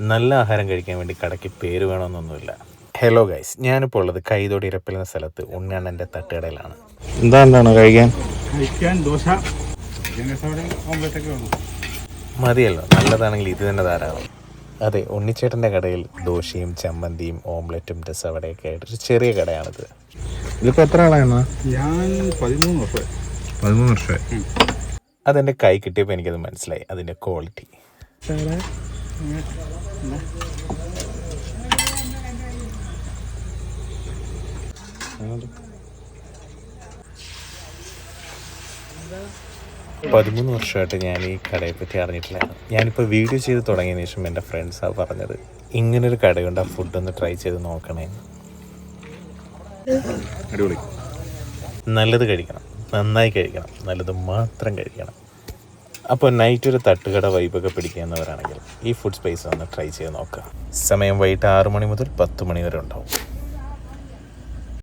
നല്ല ആഹാരം കഴിക്കാൻ വേണ്ടി കടയ്ക്ക് പേര് വേണമെന്നൊന്നുമില്ല. ഹലോ ഗൈസ്, ഞാനിപ്പോൾ ഉള്ളത് കൈതോടി ഇരപ്പിൽ എന്ന സ്ഥലത്ത് ഉണ്ണണ്ണൻ്റെ തട്ടുകടയിലാണ്. എന്താണ് കഴിക്കാൻ? ദോശ മതിയല്ലോ, നല്ലതാണെങ്കിൽ ഇത് തന്നെ ധാരാളം. അതെ, ഉണ്ണിച്ചേട്ടൻ്റെ കടയിൽ ദോശയും ചമ്മന്തിയും ഓംലെറ്റും രസവടയൊക്കെ ആയിട്ടൊരു ചെറിയ കടയാണിത്. ഇതിപ്പോൾ എത്ര ആളാണ്? ഞാൻ 13 വർഷമായി. അതെൻ്റെ കൈ കിട്ടിയപ്പോൾ എനിക്കത് മനസ്സിലായി, അതിൻ്റെ ക്വാളിറ്റി. പതിമൂന്ന് വർഷമായിട്ട് ഞാൻ ഈ കടയെ പറ്റി അറിഞ്ഞിട്ടില്ല. ഞാനിപ്പോൾ വീഡിയോ ചെയ്ത് തുടങ്ങിയതിന് ശേഷം എൻ്റെ ഫ്രണ്ട്സാണ് പറഞ്ഞത് ഇങ്ങനൊരു കടയുണ്ട്, ആ ഫുഡൊന്ന് ട്രൈ ചെയ്ത് നോക്കണേ. അടിപൊളി. നല്ലത് കഴിക്കണം, നന്നായി കഴിക്കണം, നല്ലത് മാത്രം കഴിക്കണം. അപ്പോൾ നൈറ്റ് ഒരു തട്ടുകട വൈബൊക്കെ പിടിക്കുന്നവരാണെങ്കിൽ ഈ ഫുഡ് സ്പേസ് ഒന്ന് ട്രൈ ചെയ്ത് നോക്കുക. സമയം വൈകിട്ട് 6 മണി മുതൽ 10 മണി വരെ ഉണ്ടാവും.